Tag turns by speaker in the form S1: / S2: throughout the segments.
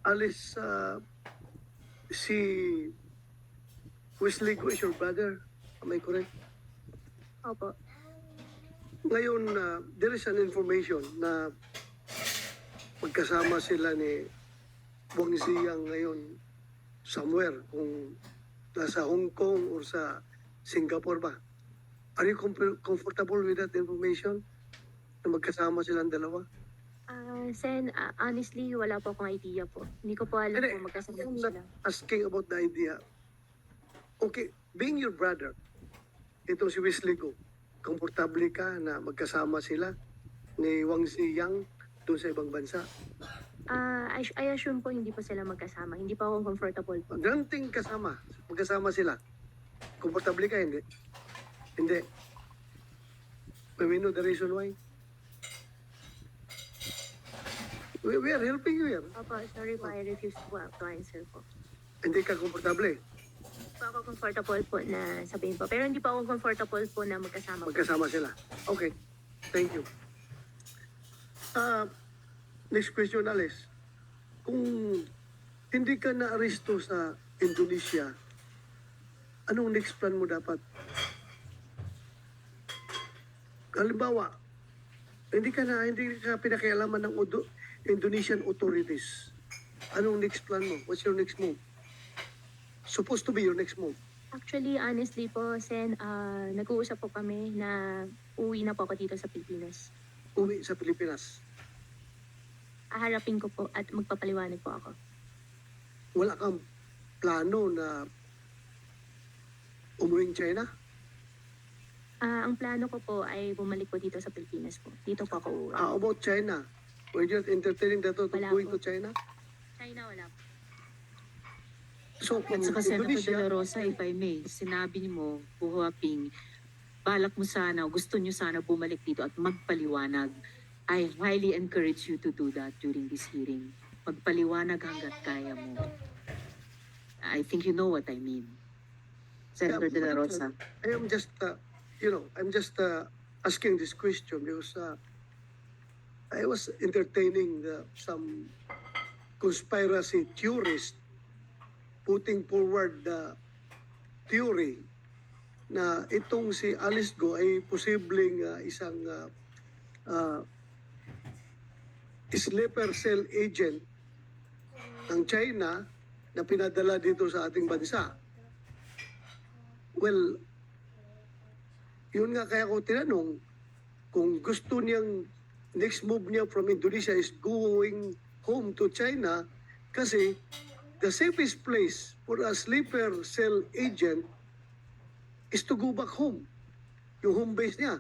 S1: Alice, si Wesley Go is your brother. Am I correct?
S2: Opo.
S1: Ngayon, there is an information na magkasama sila ni Wang Ziyang ngayon somewhere, kung nasa Hong Kong or sa Singapore ba. Are you comfortable with that information? Na magkasama silang dalawa?
S2: Sen, honestly, wala po akong idea po. Hindi ko po alam
S1: Hindi,
S2: kung magkasama
S1: I'm
S2: po
S1: not
S2: sila.
S1: asking about the idea. Okay, being your brother, itong si Wesley Go, komportable ka na magkasama sila ni Wang Ziyang doon sa ibang bansa?
S2: I assume po hindi po sila magkasama. Hindi pa ako comfortable po.
S1: Granting magkasama sila. Komportable ka, hindi? Hindi. May we know the reason why? We are helping you here.
S2: Opo, sorry po, I refuse to answer po.
S1: Hindi ka komportable.
S2: Hindi po ako comfortable po na sabihin po. Pero hindi po ako comfortable po na magkasama po.
S1: Magkasama sila. Okay. Thank you. Next question, Alice. Kung hindi ka na-aresto sa Indonesia, anong next plan mo dapat? Halimbawa, hindi ka pinakialaman ng Indonesian authorities. Anong next plan mo? What's your next move? Supposed to be your next move.
S2: Actually, honestly po, Sen, nag-uusap po kami na uwi na po ako dito sa Pilipinas.
S1: Uwi sa Pilipinas.
S2: Aharapin ko po at magpapaliwanag po ako.
S1: Wala kang plano na umuwing China?
S2: Ang plano ko po ay bumalik po dito sa Pilipinas po. Dito po ako uuwi.
S1: How about China? Were you entertaining that to
S2: Wala
S1: going
S2: po.
S1: to China?
S2: China, wala po.
S1: So, kung
S3: At saka Senator De
S1: Indonesia,
S3: La Rosa, if I may, sinabi niyo mo, Buhuaping, balak mo sana, gusto niyo sana bumalik dito at magpaliwanag. I highly encourage you to do that during this hearing. Magpaliwanag hanggat kaya mo. I think you know what I mean. Senator De La Rosa.
S1: I am just, I'm just asking this question because I was entertaining some conspiracy theorists putting forward the theory na itong si Alice Go ay posibleng isang sleeper cell agent ng China na pinadala dito sa ating bansa. Well, yun nga kaya ko tinanong kung gusto niyang next move niya from Indonesia is going home to China kasi the safest place for a sleeper cell agent is to go back home. Yung home base niya.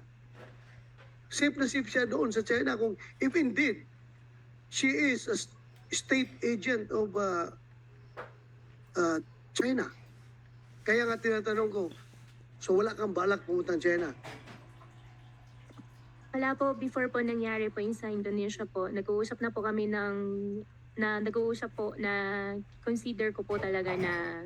S1: Safe na safe siya doon sa China kung if indeed she is a state agent of China. Kaya nga tinatanong ko, so wala kang balak pumunta China?
S2: Wala po, before po nangyari po yung sa Indonesia po, nag-uusap na po kami nag-uusap po na consider ko po talaga na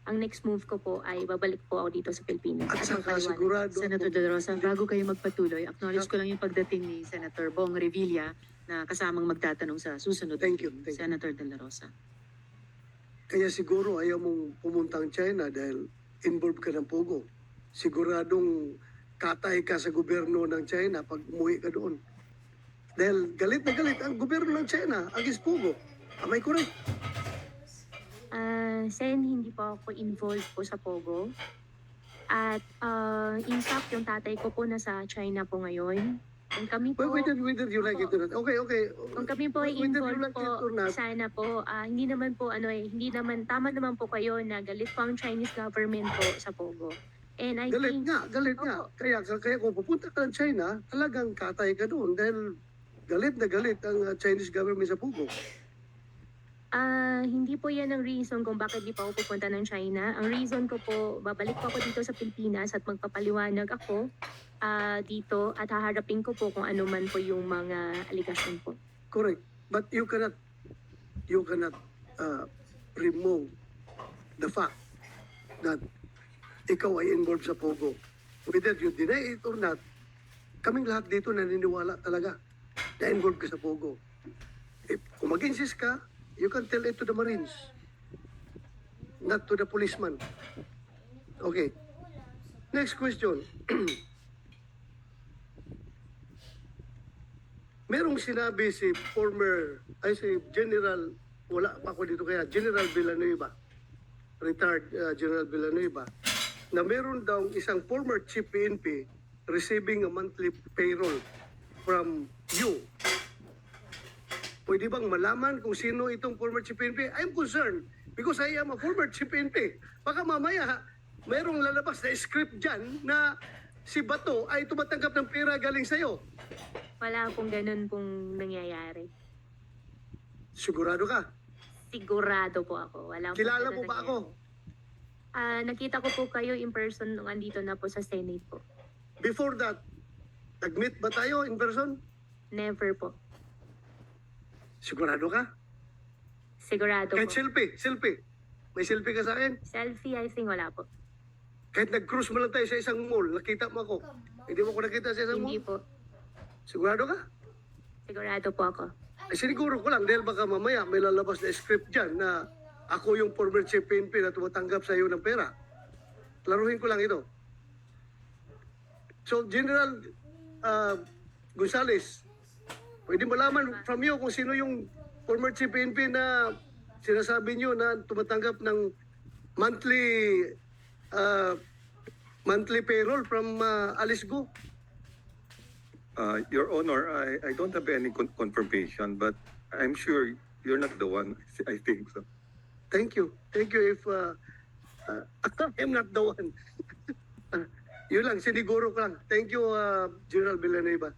S2: ang next move ko po ay babalik po ako dito sa Pilipinas.
S1: At saka
S2: magpaliwanag.
S1: sigurado,
S3: Senator De La Rosa, bago kayo magpatuloy, acknowledge ko lang yung pagdating ni Senator Bong Revilla na kasamang magtatanong sa susunod.
S1: Thank you, thank you.
S3: Senator De La Rosa.
S1: Kaya siguro ayaw mong pumuntang China dahil involved ka ng Pogo. Siguradong katay ka sa gobyerno ng China pag umuwi ka doon. Dahil galit na galit ang gobyerno ng China against Pogo. Am I correct?
S2: Sen, hindi po ako involved po sa Pogo. At in fact, yung tatay ko po nasa China po ngayon. Kung kami po,
S1: Why did you like it or not? Okay.
S2: kung kami po ay
S1: Whether you
S2: involved
S1: like
S2: po,
S1: it or not,
S2: sana po, hindi naman po, hindi naman, tama naman po kayo na galit po ang Chinese government po sa Pogo. And I
S1: galit
S2: think,
S1: nga. Kaya kung pupunta ka ng China, talagang katay ka doon dahil galit na galit ang Chinese government sa Pogo.
S2: hindi po yan ang reason kung bakit di pa ako pupunta ng China. Ang reason ko po, babalik po ako dito sa Pilipinas at magpapaliwanag ako dito at haharapin ko po kung ano man po yung mga aligasyon po.
S1: Correct. But you cannot remove the fact that ikaw ay involved sa Pogo. Whether you deny it or not, kaming lahat dito naniniwala talaga na involved ka sa Pogo. Kung mag-insist ka, You can tell it to the Marines, not to the policeman. Okay. Next question. Merong sinabi si General, wala pa ako dito kaya, General Villanueva, retired General Villanueva, na meron daw isang former chief PNP receiving a monthly payroll from you. Pwede bang malaman kung sino itong former chief PNP? I'm concerned because I am a former chief PNP. Baka mamaya, merong lalabas na script dyan na si Bato ay tumatanggap ng pera galing sa'yo.
S2: Wala pong ganun pong nangyayari.
S1: Sigurado ka?
S2: Sigurado po ako. Wala pong
S1: Kilala
S2: ganun
S1: mo ba
S2: nangyayari.
S1: ako?
S2: Nakita ko po kayo in person nung andito na po sa Senate po.
S1: Before that, nag-meet ba tayo in person?
S2: Never po.
S1: Sigurado ka?
S2: Sigurado
S1: Kahit
S2: po.
S1: selfie. May selfie ka sa akin?
S2: Selfie, I think wala po.
S1: Kahit nag-cruise mo lang tayo sa isang mall, nakita mo ako. Hindi mo ako nakita sa isang
S2: Hindi
S1: mall?
S2: po.
S1: Sigurado ka?
S2: Sigurado po ako.
S1: Ay, siniguro ko lang dahil baka mamaya may lalabas na script dyan na ako yung former chief PNP na tumatanggap sa iyo ng pera. Klaruhin ko lang ito. So, General Gonzales, pwede malaman from you kung sino yung former chief PNP na sinasabi niyo na tumatanggap ng monthly payroll from Alice Go?
S4: Your Honor, I don't have any confirmation, but I'm sure you're not the one. I think so.
S1: Thank you. Thank you if I'm not the one. Yun lang, siniguro ko lang. Thank you, General Villanueva.